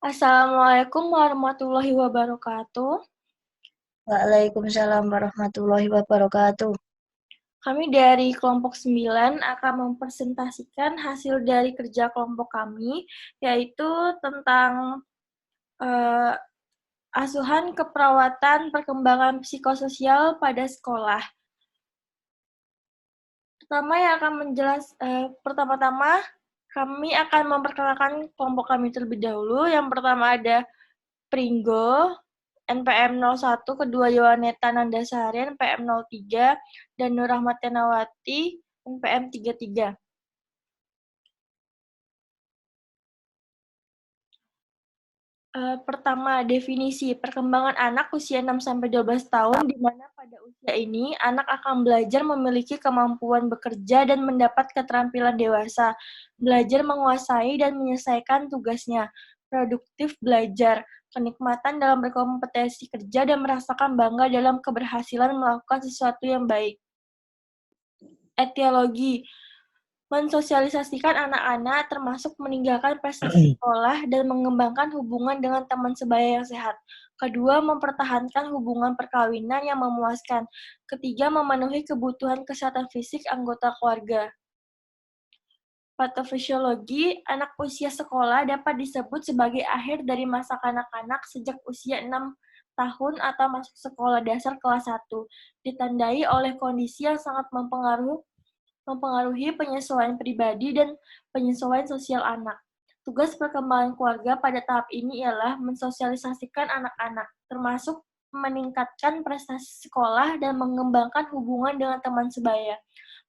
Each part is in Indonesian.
Assalamualaikum warahmatullahi wabarakatuh. Waalaikumsalam warahmatullahi wabarakatuh. Kami dari kelompok 9 akan mempresentasikan hasil dari kerja kelompok kami, yaitu tentang eh, asuhan keperawatan perkembangan psikososial pada sekolah. Pertama-tama kami akan memperkenalkan kelompok kami terlebih dahulu. Yang pertama ada Pringgo, NPM 01, kedua Yowaneta Nandasari, NPM 03, dan Nur Rahmatianawati, NPM 33. Pertama, definisi perkembangan anak usia 6-12 tahun, di mana pada usia ini anak akan belajar memiliki kemampuan bekerja dan mendapat keterampilan dewasa, belajar menguasai dan menyelesaikan tugasnya, produktif belajar, kenikmatan dalam berkompetensi kerja, dan merasakan bangga dalam keberhasilan melakukan sesuatu yang baik. Etiologi, mensosialisasikan anak-anak termasuk meninggalkan prestasi sekolah dan mengembangkan hubungan dengan teman sebaya yang sehat. Kedua, mempertahankan hubungan perkawinan yang memuaskan. Ketiga, memenuhi kebutuhan kesehatan fisik anggota keluarga. Patofisiologi, anak usia sekolah dapat disebut sebagai akhir dari masa kanak-kanak sejak usia 6 tahun atau masuk sekolah dasar kelas 1, ditandai oleh kondisi yang sangat mempengaruhi penyesuaian pribadi dan penyesuaian sosial anak. Tugas perkembangan keluarga pada tahap ini ialah mensosialisasikan anak-anak, termasuk meningkatkan prestasi sekolah dan mengembangkan hubungan dengan teman sebaya,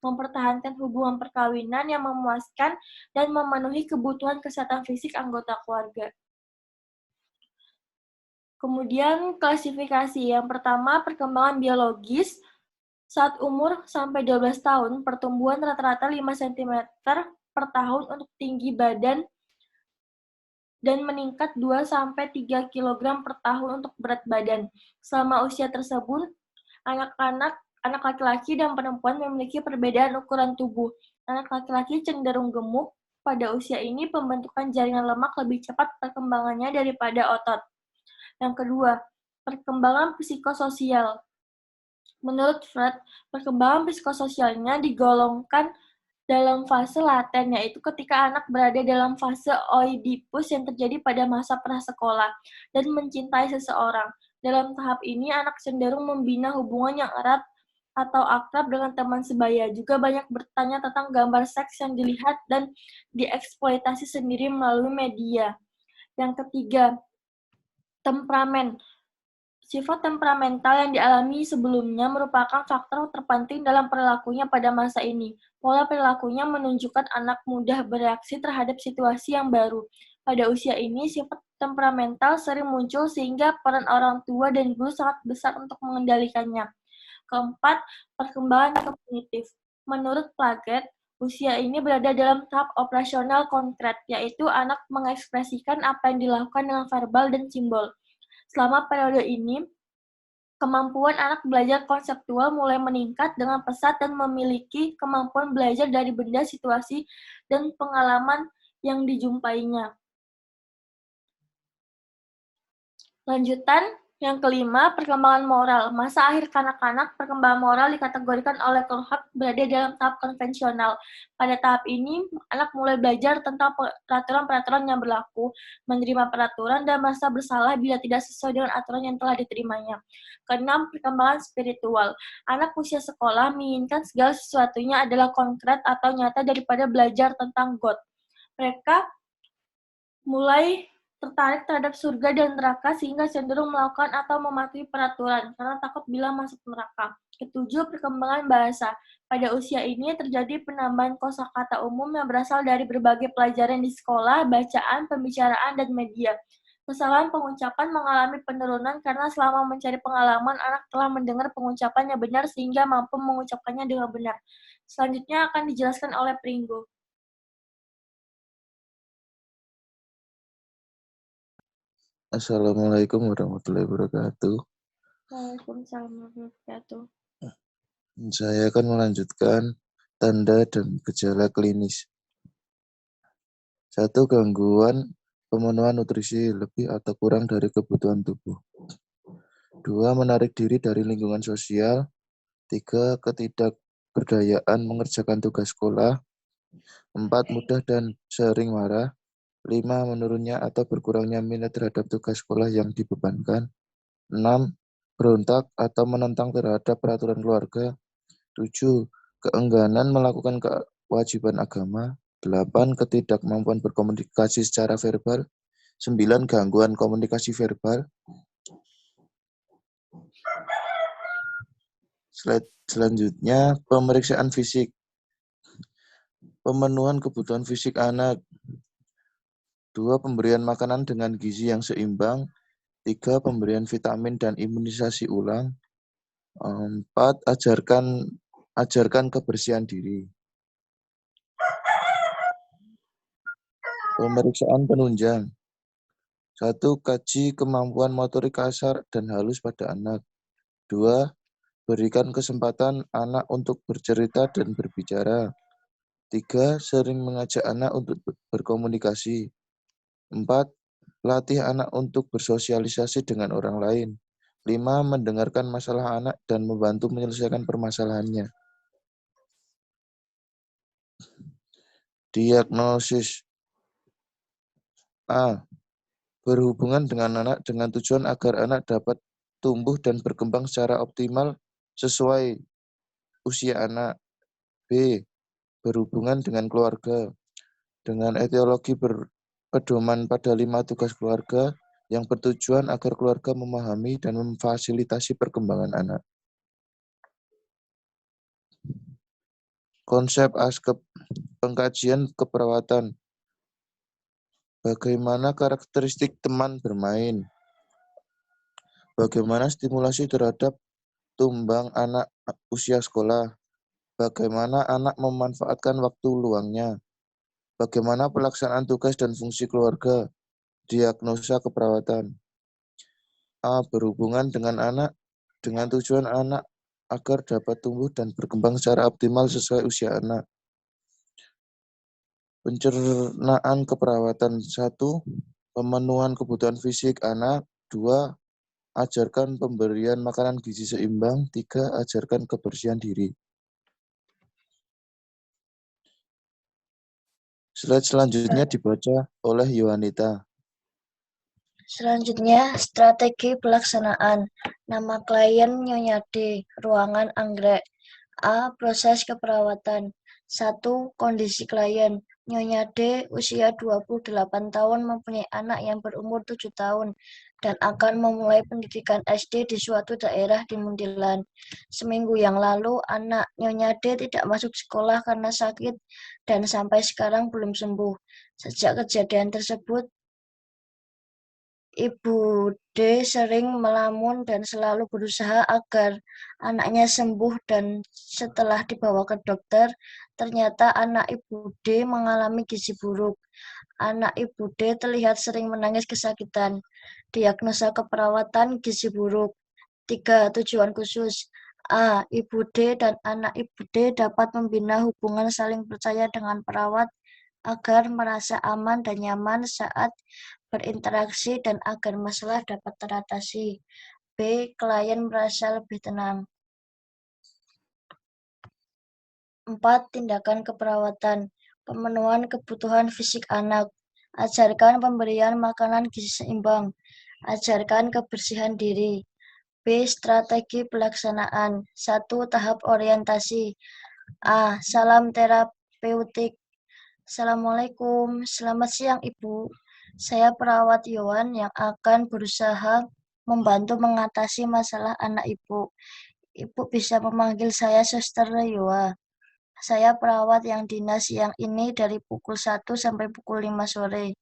mempertahankan hubungan perkawinan yang memuaskan, dan memenuhi kebutuhan kesehatan fisik anggota keluarga. Kemudian klasifikasi. Yang pertama, perkembangan biologis. Saat umur sampai 12 tahun, pertumbuhan rata-rata 5 cm per tahun untuk tinggi badan dan meningkat 2-3 kg per tahun untuk berat badan. Selama usia tersebut, anak laki-laki dan perempuan memiliki perbedaan ukuran tubuh. Anak laki-laki cenderung gemuk. Pada usia ini, pembentukan jaringan lemak lebih cepat perkembangannya daripada otot. Yang kedua, perkembangan psikososial. Menurut Freud, perkembangan psikososialnya digolongkan dalam fase laten, yaitu ketika anak berada dalam fase oedipus yang terjadi pada masa prasekolah dan mencintai seseorang. Dalam tahap ini, anak cenderung membina hubungan yang erat atau akrab dengan teman sebaya. Juga banyak bertanya tentang gambar seks yang dilihat dan dieksploitasi sendiri melalui media. Yang ketiga, temperamen. Sifat temperamental yang dialami sebelumnya merupakan faktor terpenting dalam perilakunya pada masa ini. Pola perilakunya menunjukkan anak mudah bereaksi terhadap situasi yang baru. Pada usia ini, sifat temperamental sering muncul sehingga peran orang tua dan guru sangat besar untuk mengendalikannya. Keempat, perkembangan kognitif. Menurut Plaget, usia ini berada dalam tahap operasional konkret, yaitu anak mengekspresikan apa yang dilakukan dengan verbal dan simbol. Selama periode ini, kemampuan anak belajar konseptual mulai meningkat dengan pesat dan memiliki kemampuan belajar dari benda, situasi, dan pengalaman yang dijumpainya. Lanjutan, yang kelima, perkembangan moral. Masa akhir kanak-kanak, perkembangan moral dikategorikan oleh Kohut berada dalam tahap konvensional. Pada tahap ini, anak mulai belajar tentang peraturan-peraturan yang berlaku, menerima peraturan, dan merasa bersalah bila tidak sesuai dengan aturan yang telah diterimanya. Keenam, perkembangan spiritual. Anak usia sekolah menginginkan segala sesuatunya adalah konkret atau nyata daripada belajar tentang God. Mereka mulai tertarik terhadap surga dan neraka sehingga cenderung melakukan atau mematuhi peraturan karena takut bila masuk neraka. Ketujuh, perkembangan bahasa. Pada usia ini terjadi penambahan kosakata umum yang berasal dari berbagai pelajaran di sekolah, bacaan, pembicaraan, dan media. Kesalahan pengucapan mengalami penurunan karena selama mencari pengalaman, anak telah mendengar pengucapan yang benar sehingga mampu mengucapkannya dengan benar. Selanjutnya akan dijelaskan oleh Pringgo. Assalamualaikum warahmatullahi wabarakatuh. Waalaikumsalam warahmatullahi wabarakatuh. Saya akan melanjutkan tanda dan gejala klinis. Satu, gangguan pemenuhan nutrisi lebih atau kurang dari kebutuhan tubuh. 2. Menarik diri dari lingkungan sosial. 3. Ketidakberdayaan mengerjakan tugas sekolah. 4. Mudah dan sering marah. 5. Menurunnya atau berkurangnya minat terhadap tugas sekolah yang dibebankan. 6. Berontak atau menentang terhadap peraturan keluarga. 7. Keengganan melakukan kewajiban agama. 8. Ketidakmampuan berkomunikasi secara verbal. 9. Gangguan komunikasi verbal. Slide selanjutnya, pemeriksaan fisik. Pemenuhan kebutuhan fisik anak. 2. Pemberian makanan dengan gizi yang seimbang. 3. Pemberian vitamin dan imunisasi ulang. 4. Ajarkan kebersihan diri. Pemeriksaan penunjang. 1. Kaji kemampuan motorik kasar dan halus pada anak. 2. Berikan kesempatan anak untuk bercerita dan berbicara. 3. Sering mengajak anak untuk berkomunikasi. 4. Latih anak untuk bersosialisasi dengan orang lain. 5. Mendengarkan masalah anak dan membantu menyelesaikan permasalahannya. Diagnosis. A. Berhubungan dengan anak dengan tujuan agar anak dapat tumbuh dan berkembang secara optimal sesuai usia anak. B. Berhubungan dengan keluarga dengan etiologi berpedoman pada 5 tugas keluarga yang bertujuan agar keluarga memahami dan memfasilitasi perkembangan anak. Konsep ASKEP, pengkajian keperawatan. Bagaimana karakteristik teman bermain? Bagaimana stimulasi terhadap tumbang anak usia sekolah? Bagaimana anak memanfaatkan waktu luangnya? Bagaimana pelaksanaan tugas dan fungsi keluarga? Diagnosa keperawatan. A. Berhubungan dengan anak dengan tujuan anak agar dapat tumbuh dan berkembang secara optimal sesuai usia anak. Pencernaan keperawatan. 1. Pemenuhan kebutuhan fisik anak. 2. Ajarkan pemberian makanan gizi seimbang. 3. Ajarkan kebersihan diri. Slide selanjutnya dibaca oleh Yohanita. Selanjutnya, strategi pelaksanaan. Nama klien Nyonya D, ruangan anggrek. A. Proses keperawatan. 1. Kondisi klien. Nyonya D, usia 28 tahun, mempunyai anak yang berumur 7 tahun dan akan memulai pendidikan SD di suatu daerah di Muntilan. Seminggu yang lalu, anak Nyonya D tidak masuk sekolah karena sakit dan sampai sekarang belum sembuh. Sejak kejadian tersebut, Ibu D sering melamun dan selalu berusaha agar anaknya sembuh, dan setelah dibawa ke dokter, ternyata anak Ibu D mengalami gizi buruk. Anak Ibu D terlihat sering menangis kesakitan. Diagnosa keperawatan gizi buruk. 3. Tujuan khusus. A. Ibu D dan anak Ibu D dapat membina hubungan saling percaya dengan perawat agar merasa aman dan nyaman saat berinteraksi dan agar masalah dapat teratasi. B. Klien merasa lebih tenang. 4. Tindakan keperawatan. Pemenuhan kebutuhan fisik anak. Ajarkan pemberian makanan gizi seimbang. Ajarkan kebersihan diri. B. Strategi pelaksanaan. 1. Tahap orientasi. A. Salam terapeutik. Assalamualaikum, selamat siang Ibu. Saya perawat Yohan yang akan berusaha membantu mengatasi masalah anak Ibu. Ibu bisa memanggil saya Suster Yoha. Saya perawat yang dinas siang ini dari pukul 1 sampai pukul 5 sore.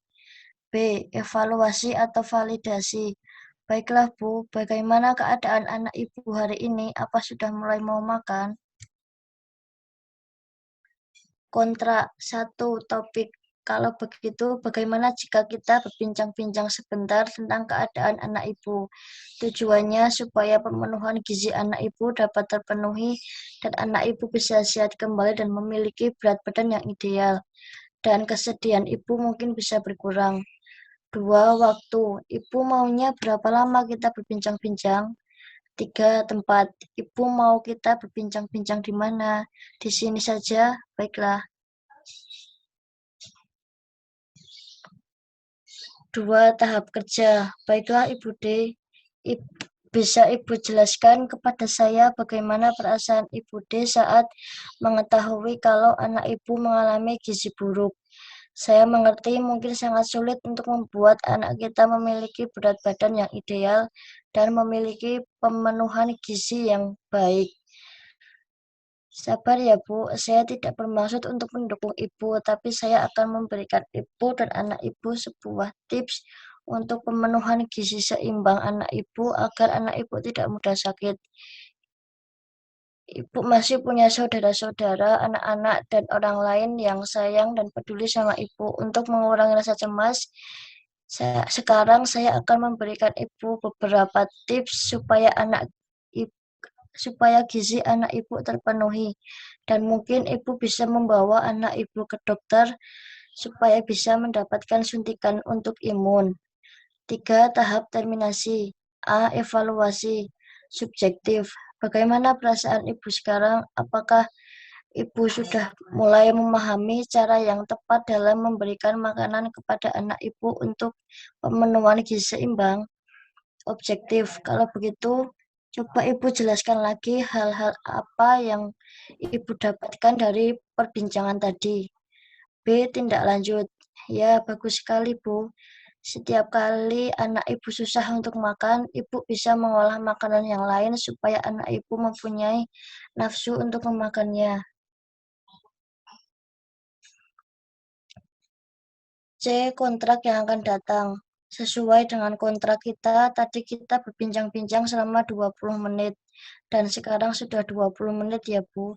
B. Evaluasi atau validasi. Baiklah Bu, bagaimana keadaan anak Ibu hari ini? Apa sudah mulai mau makan? Kontrak. 1. Topik. Kalau begitu, bagaimana jika kita berbincang-bincang sebentar tentang keadaan anak Ibu? Tujuannya supaya pemenuhan gizi anak Ibu dapat terpenuhi dan anak Ibu bisa sehat kembali dan memiliki berat badan yang ideal. Dan kesedihan Ibu mungkin bisa berkurang. 2. Waktu. Ibu maunya berapa lama kita berbincang-bincang? 3. Tempat. Ibu mau kita berbincang-bincang di mana? Di sini saja. Baiklah. 2. Tahap kerja. Baiklah Ibu D. Bisa Ibu jelaskan kepada saya bagaimana perasaan Ibu D saat mengetahui kalau anak Ibu mengalami gizi buruk? Saya mengerti mungkin sangat sulit untuk membuat anak kita memiliki berat badan yang ideal dan memiliki pemenuhan gizi yang baik. Sabar ya Bu, saya tidak bermaksud untuk mendukung Ibu, tapi saya akan memberikan Ibu dan anak Ibu sebuah tips untuk pemenuhan gizi seimbang anak Ibu agar anak Ibu tidak mudah sakit. Ibu masih punya saudara-saudara, anak-anak, dan orang lain yang sayang dan peduli sama Ibu. Untuk mengurangi rasa cemas, sekarang saya akan memberikan Ibu beberapa tips supaya gizi anak Ibu terpenuhi. Dan mungkin Ibu bisa membawa anak Ibu ke dokter supaya bisa mendapatkan suntikan untuk imun. 3. Tahap terminasi. A. Evaluasi subjektif. Bagaimana perasaan Ibu sekarang? Apakah Ibu sudah mulai memahami cara yang tepat dalam memberikan makanan kepada anak Ibu untuk pemenuhan gizi seimbang? Objektif. Kalau begitu, coba Ibu jelaskan lagi hal-hal apa yang Ibu dapatkan dari perbincangan tadi. B. Tindak lanjut. Ya, bagus sekali, Bu. Setiap kali anak Ibu susah untuk makan, Ibu bisa mengolah makanan yang lain supaya anak Ibu mempunyai nafsu untuk memakannya. C. Kontrak yang akan datang. Sesuai dengan kontrak kita, tadi kita berbincang-bincang selama 20 menit. Dan sekarang sudah 20 menit ya, Bu.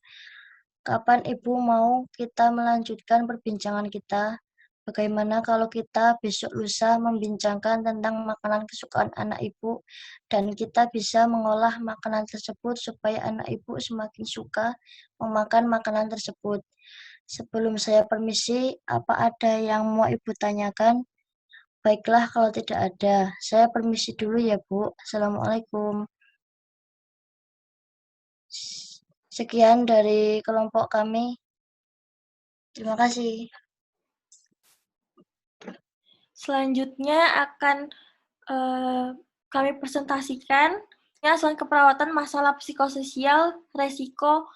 Kapan Ibu mau kita melanjutkan perbincangan kita? Bagaimana kalau kita besok lusa membincangkan tentang makanan kesukaan anak Ibu dan kita bisa mengolah makanan tersebut supaya anak Ibu semakin suka memakan makanan tersebut. Sebelum saya permisi, apa ada yang mau Ibu tanyakan? Baiklah, kalau tidak ada, saya permisi dulu ya, Bu. Assalamualaikum. Sekian dari kelompok kami. Terima kasih. Selanjutnya akan kami presentasikan asuhan keperawatan masalah psikososial resiko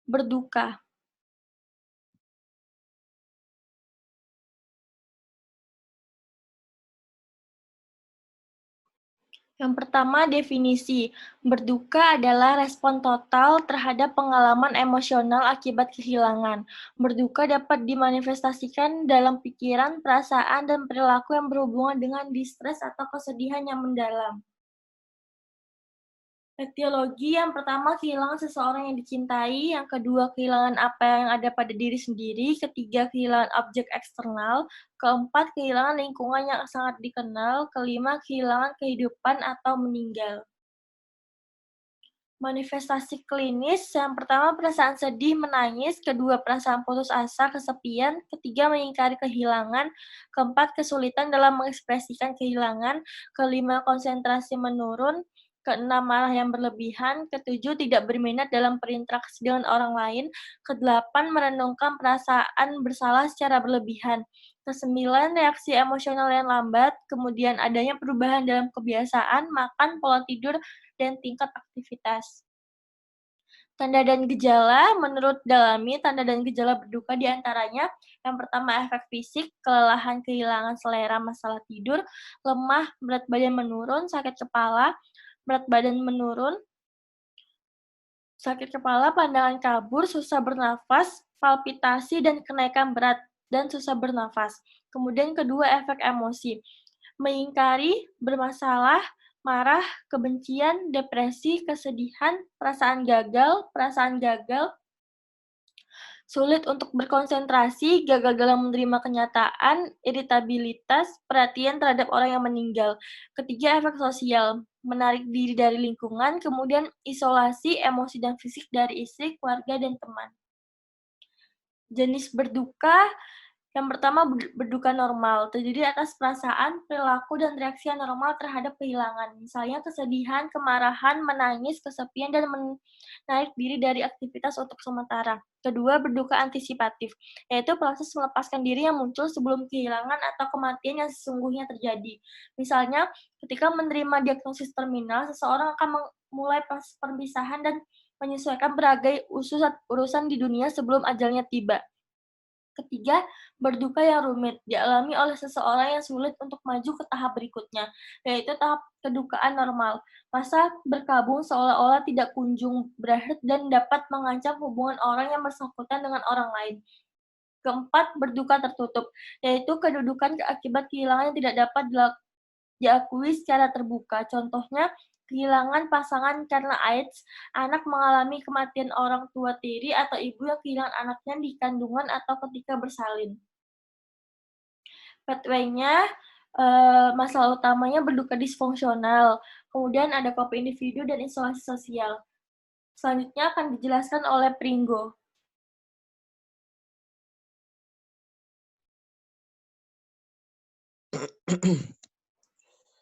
berduka. Yang pertama, definisi. Berduka adalah respon total terhadap pengalaman emosional akibat kehilangan. Berduka dapat dimanifestasikan dalam pikiran, perasaan, dan perilaku yang berhubungan dengan distres atau kesedihan yang mendalam. Etiologi yang pertama, kehilangan seseorang yang dicintai. Yang kedua, kehilangan apa yang ada pada diri sendiri. Ketiga, kehilangan objek eksternal. Keempat, kehilangan lingkungan yang sangat dikenal. Kelima, kehilangan kehidupan atau meninggal. Manifestasi klinis, yang pertama perasaan sedih, menangis. Kedua, perasaan putus asa, kesepian. Ketiga, mengingkari kehilangan. Keempat, kesulitan dalam mengekspresikan kehilangan. Kelima, konsentrasi menurun. Keenam, marah yang berlebihan. Ketujuh, tidak berminat dalam berinteraksi dengan orang lain. Kedelapan, merenungkan perasaan bersalah secara berlebihan. Kesembilan, reaksi emosional yang lambat. Kemudian adanya perubahan dalam kebiasaan, makan, pola tidur, dan tingkat aktivitas. Tanda dan gejala, menurut Dalami, tanda dan gejala berduka diantaranya, yang pertama efek fisik, kelelahan, kehilangan selera, masalah tidur, lemah, berat badan menurun, sakit kepala, berat badan menurun, sakit kepala, pandangan kabur, susah bernafas, palpitasi, dan kenaikan berat, dan susah bernafas. Kemudian kedua, efek emosi. Mengingkari, bermasalah, marah, kebencian, depresi, kesedihan, perasaan gagal, sulit untuk berkonsentrasi, gagal dalam menerima kenyataan, iritabilitas, perhatian terhadap orang yang meninggal. Ketiga, efek sosial, menarik diri dari lingkungan, kemudian isolasi, emosi dan fisik dari istri, keluarga, dan teman. Jenis berduka, Yang pertama, berduka normal, terdiri atas perasaan, perilaku, dan reaksi yang normal terhadap kehilangan. Misalnya kesedihan, kemarahan, menangis, kesepian, dan menarik diri dari aktivitas untuk sementara. Kedua, berduka antisipatif, yaitu proses melepaskan diri yang muncul sebelum kehilangan atau kematian yang sesungguhnya terjadi. Misalnya, ketika menerima diagnosis terminal, seseorang akan memulai proses perpisahan dan menyesuaikan berbagai urusan di dunia sebelum ajalnya tiba. Ketiga, berduka yang rumit, dialami oleh seseorang yang sulit untuk maju ke tahap berikutnya, yaitu tahap kedukaan normal. Masa berkabung seolah-olah tidak kunjung berakhir dan dapat mengancam hubungan orang yang bersangkutan dengan orang lain. Keempat, berduka tertutup, yaitu kedudukan akibat kehilangan yang tidak dapat diakui secara terbuka. Contohnya, kehilangan pasangan karena AIDS, anak mengalami kematian orang tua tiri, atau ibu yang kehilangan anaknya di kandungan atau ketika bersalin. Pathway-nya, masalah utamanya berduka disfungsional, kemudian ada coping individu dan isolasi sosial. Selanjutnya akan dijelaskan oleh Pringgo.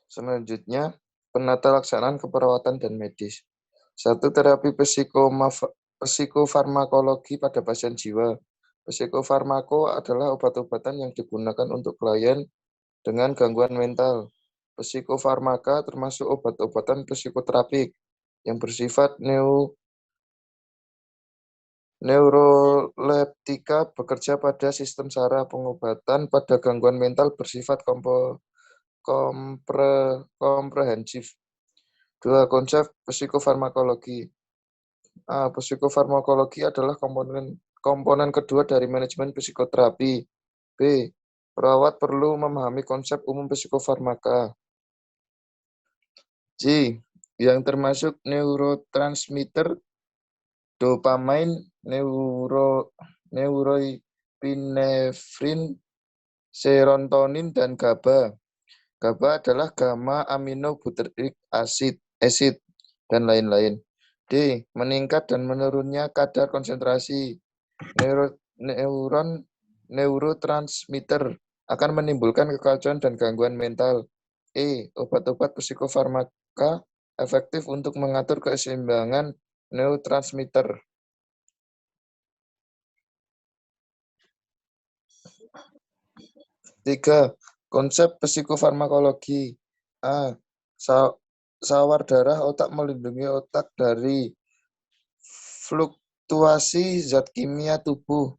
Selanjutnya, penata laksanaan keperawatan dan medis. 1. Terapi psikofarmakologi pada pasien jiwa. Psikofarmako adalah obat-obatan yang digunakan untuk klien dengan gangguan mental. Psikofarmaka termasuk obat-obatan psikoterapik yang bersifat neuroleptika, bekerja pada sistem saraf. Pengobatan pada gangguan mental bersifat komprehensif. 2. Konsep psikofarmakologi. Psikofarmakologi adalah komponen kedua dari manajemen psikoterapi. B. Perawat perlu memahami konsep umum psikofarmaka. C. Yang termasuk neurotransmitter, dopamin, neuroepinefrin, serotonin, dan GABA. GABA adalah gamma aminobutyric acid, dan lain-lain. D. Meningkat dan menurunnya kadar konsentrasi neurotransmitter akan menimbulkan kekacauan dan gangguan mental. E. Obat-obat psikofarmaka efektif untuk mengatur keseimbangan neurotransmitter. 3. Konsep psikofarmakologi. A. Sawar darah otak melindungi otak dari fluktuasi zat kimia tubuh,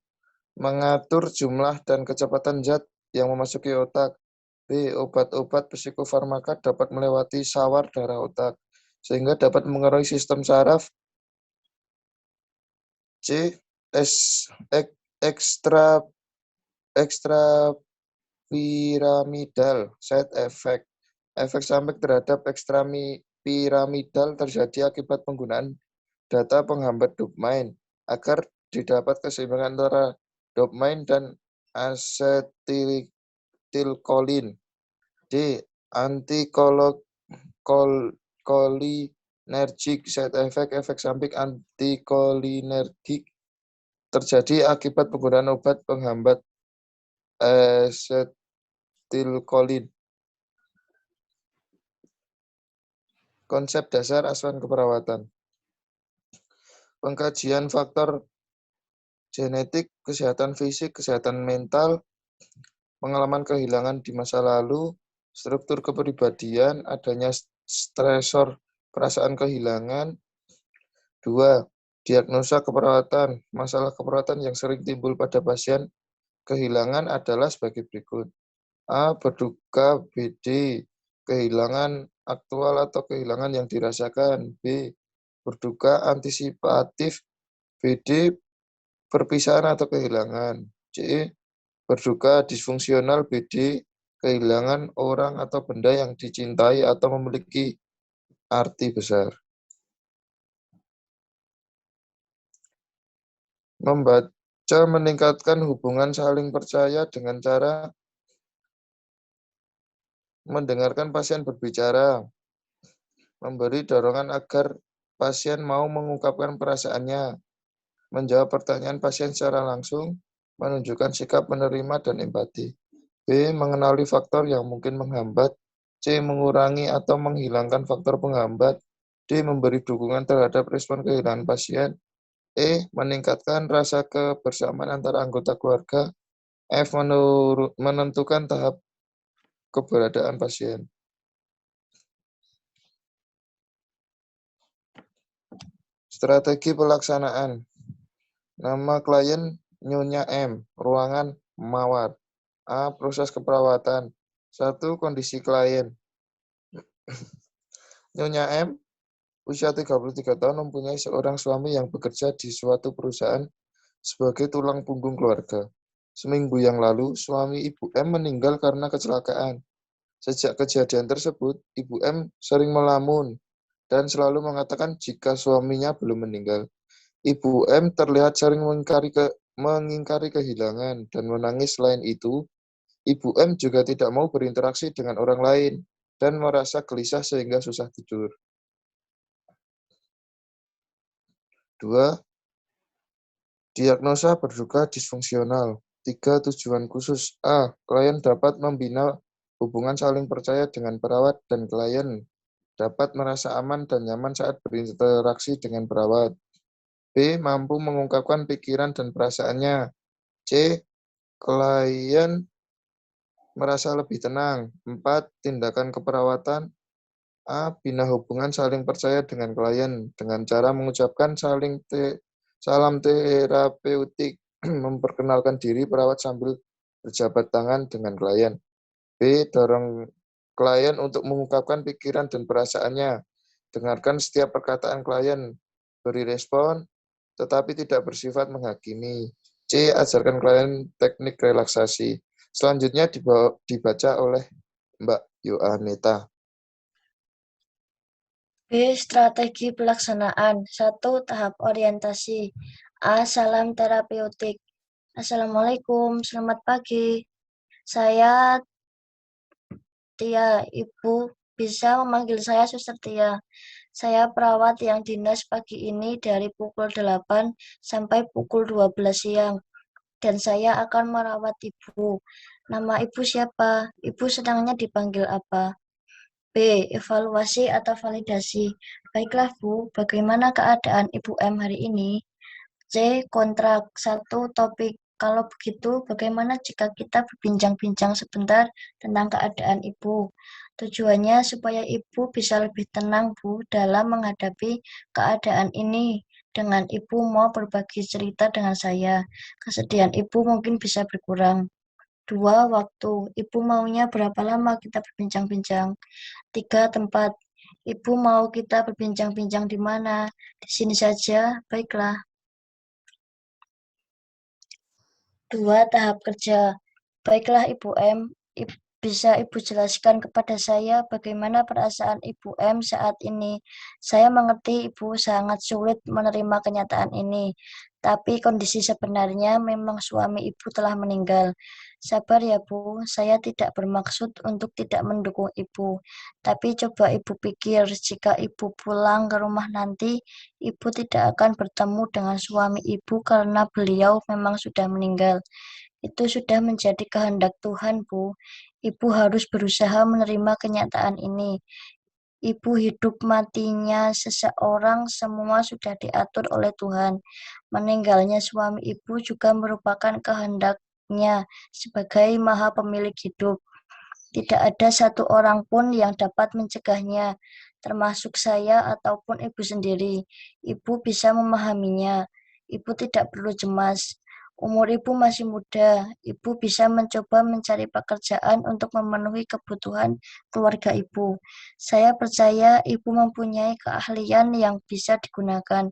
mengatur jumlah dan kecepatan zat yang memasuki otak. B. Obat-obat psikofarmaka dapat melewati sawar darah otak, sehingga dapat mengaruhi sistem saraf. C. Ekstrapiramidal side effect. Efek samping terhadap ekstrapiramidal terjadi akibat penggunaan data penghambat dopamine agar didapat keseimbangan antara dopamine dan asetilkolin. D. Antikolinergik side effect. Efek samping antikolinergik terjadi akibat penggunaan obat penghambat asetilkolin. Konsep dasar asuhan keperawatan. Pengkajian faktor genetik, kesehatan fisik, kesehatan mental, pengalaman kehilangan di masa lalu, struktur kepribadian, adanya stresor perasaan kehilangan. 2. Diagnosa keperawatan. Masalah keperawatan yang sering timbul pada pasien kehilangan adalah sebagai berikut. A. Berduka, BD, kehilangan aktual atau kehilangan yang dirasakan. B. Berduka antisipatif, BD, perpisahan atau kehilangan. C. Berduka disfungsional, BD, kehilangan orang atau benda yang dicintai atau memiliki arti besar. Membaca meningkatkan hubungan saling percaya dengan cara mendengarkan pasien berbicara, memberi dorongan agar pasien mau mengungkapkan perasaannya, menjawab pertanyaan pasien secara langsung, menunjukkan sikap menerima dan empati. B. Mengenali faktor yang mungkin menghambat. C. Mengurangi atau menghilangkan faktor penghambat. D. Memberi dukungan terhadap respon kehilangan pasien. E. Meningkatkan rasa kebersamaan antara anggota keluarga. F. Menentukan tahap keberadaan pasien. Strategi pelaksanaan. Nama klien Nyonya M. Ruangan Mawar. A. Proses keperawatan. 1. Kondisi klien. Nyonya M. Usia 33 tahun, mempunyai seorang suami yang bekerja di suatu perusahaan sebagai tulang punggung keluarga. Seminggu yang lalu, suami Ibu M meninggal karena kecelakaan. Sejak kejadian tersebut, Ibu M sering melamun dan selalu mengatakan jika suaminya belum meninggal. Ibu M terlihat sering mengingkari kehilangan dan menangis. Selain itu, Ibu M juga tidak mau berinteraksi dengan orang lain dan merasa gelisah sehingga susah tidur. 2. Diagnosa berduka disfungsional. 3. Tujuan khusus. A. Klien dapat membina hubungan saling percaya dengan perawat dan klien dapat merasa aman dan nyaman saat berinteraksi dengan perawat. B. Mampu mengungkapkan pikiran dan perasaannya. C. Klien merasa lebih tenang. 4. Tindakan keperawatan. A. Bina hubungan saling percaya dengan klien dengan cara mengucapkan salam terapeutik, memperkenalkan diri perawat sambil berjabat tangan dengan klien. B. Dorong klien untuk mengungkapkan pikiran dan perasaannya. Dengarkan setiap perkataan klien, beri respon, tetapi tidak bersifat menghakimi. C. Ajarkan klien teknik relaksasi. Selanjutnya dibaca oleh Mbak Yohanita. B. Strategi pelaksanaan. 1. Tahap orientasi. A. Salam terapeutik. Assalamualaikum, selamat pagi. Saya Tia, Ibu bisa memanggil saya Suster Tia. Saya perawat yang dinas pagi ini dari pukul 8 sampai pukul 12 siang. Dan saya akan merawat Ibu. Nama Ibu siapa? Ibu sedangnya dipanggil apa? B. Evaluasi atau validasi. Baiklah Bu, bagaimana keadaan Ibu M hari ini? C. Kontrak. 1. Topik. Kalau begitu, bagaimana jika kita berbincang-bincang sebentar tentang keadaan Ibu? Tujuannya supaya Ibu bisa lebih tenang, Bu, dalam menghadapi keadaan ini. Dengan Ibu mau berbagi cerita dengan saya, kesedihan Ibu mungkin bisa berkurang. 2. Waktu. Ibu maunya berapa lama kita berbincang-bincang? 3. Tempat. Ibu mau kita berbincang-bincang di mana? Di sini saja. Baiklah. 2. Tahap kerja. Baiklah Ibu M, bisa Ibu jelaskan kepada saya bagaimana perasaan Ibu M saat ini? Saya mengerti Ibu sangat sulit menerima kenyataan ini, tapi kondisi sebenarnya memang suami Ibu telah meninggal. Sabar ya Bu, saya tidak bermaksud untuk tidak mendukung Ibu, tapi coba Ibu pikir jika Ibu pulang ke rumah nanti, Ibu tidak akan bertemu dengan suami Ibu karena beliau memang sudah meninggal. Itu sudah menjadi kehendak Tuhan, Bu. Ibu harus berusaha menerima kenyataan ini. Ibu hidup matinya seseorang semua sudah diatur oleh Tuhan. Meninggalnya suami ibu juga merupakan kehendaknya sebagai Maha Pemilik hidup. Tidak ada satu orang pun yang dapat mencegahnya, termasuk saya ataupun ibu sendiri. Ibu bisa memahaminya. Ibu tidak perlu cemas. Umur ibu masih muda. Ibu bisa mencoba mencari pekerjaan untuk memenuhi kebutuhan keluarga ibu. Saya percaya ibu mempunyai keahlian yang bisa digunakan.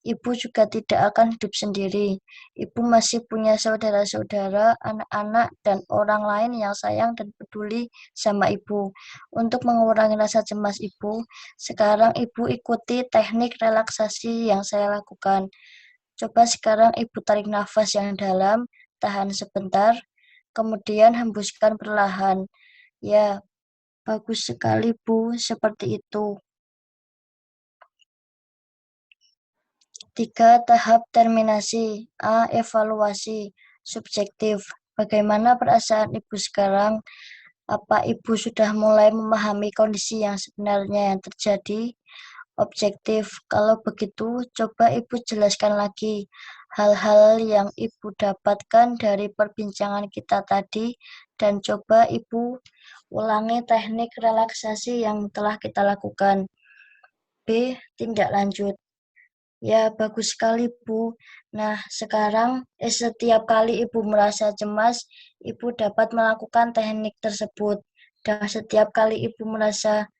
Ibu juga tidak akan hidup sendiri. Ibu masih punya saudara-saudara, anak-anak, dan orang lain yang sayang dan peduli sama ibu. Untuk mengurangi rasa cemas ibu, sekarang ibu ikuti teknik relaksasi yang saya lakukan. Coba sekarang ibu tarik nafas yang dalam, tahan sebentar, kemudian hembuskan perlahan. Ya, bagus sekali Bu, seperti itu. 3. Tahap terminasi. A. Evaluasi. Subjektif. Bagaimana perasaan Ibu sekarang? Apa Ibu sudah mulai memahami kondisi yang sebenarnya yang terjadi? Objektif. Kalau begitu, coba Ibu jelaskan lagi hal-hal yang Ibu dapatkan dari perbincangan kita tadi dan coba Ibu ulangi teknik relaksasi yang telah kita lakukan. B. Tindak lanjut. Ya, bagus sekali, Bu. Nah, sekarang setiap kali Ibu merasa cemas, Ibu dapat melakukan teknik tersebut. Dan setiap kali Ibu merasa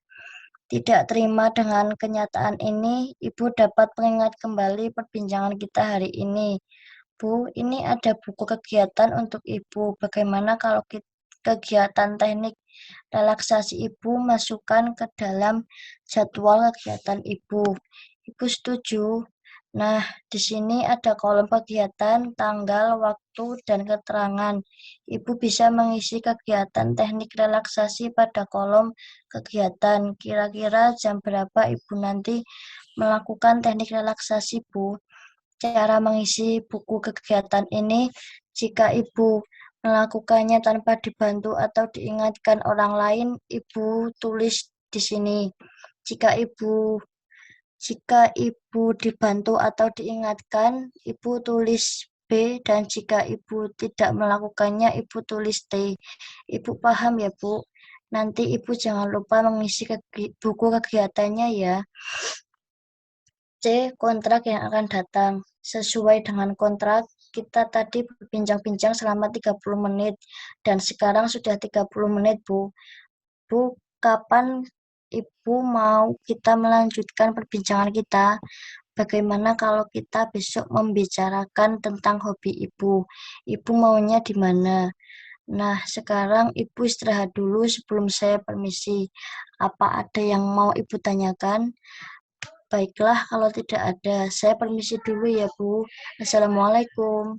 tidak terima dengan kenyataan ini, Ibu dapat mengingat kembali perbincangan kita hari ini. Bu, ini ada buku kegiatan untuk Ibu. Bagaimana kalau kegiatan teknik relaksasi Ibu masukkan ke dalam jadwal kegiatan Ibu? Ibu setuju? Nah, di sini ada kolom kegiatan, tanggal, waktu, dan keterangan. Ibu bisa mengisi kegiatan teknik relaksasi pada kolom kegiatan. Kira-kira jam berapa Ibu nanti melakukan teknik relaksasi, Bu? Cara mengisi buku kegiatan ini, jika Ibu melakukannya tanpa dibantu atau diingatkan orang lain, Ibu tulis di sini. Jika Ibu dibantu atau diingatkan, Ibu tulis B, dan jika Ibu tidak melakukannya, Ibu tulis T. Ibu paham ya, Bu? Nanti Ibu jangan lupa mengisi buku kegiatannya ya. C. Kontrak yang akan datang. Sesuai dengan kontrak, kita tadi berbincang-bincang selama 30 menit, dan sekarang sudah 30 menit, Bu. Bu, kapan Ibu mau kita melanjutkan perbincangan kita? Bagaimana kalau kita besok membicarakan tentang hobi Ibu? Ibu maunya di mana? Nah, sekarang Ibu istirahat dulu sebelum saya permisi. Apa ada yang mau Ibu tanyakan? Baiklah, kalau tidak ada, saya permisi dulu ya, Bu. Assalamualaikum.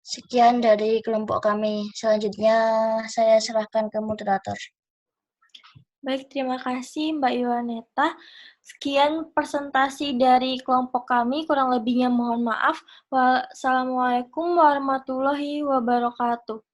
Sekian dari kelompok kami. Selanjutnya, saya serahkan ke moderator. Baik, terima kasih Mbak Iwaneta. Sekian presentasi dari kelompok kami, kurang lebihnya mohon maaf. Wassalamualaikum warahmatullahi wabarakatuh.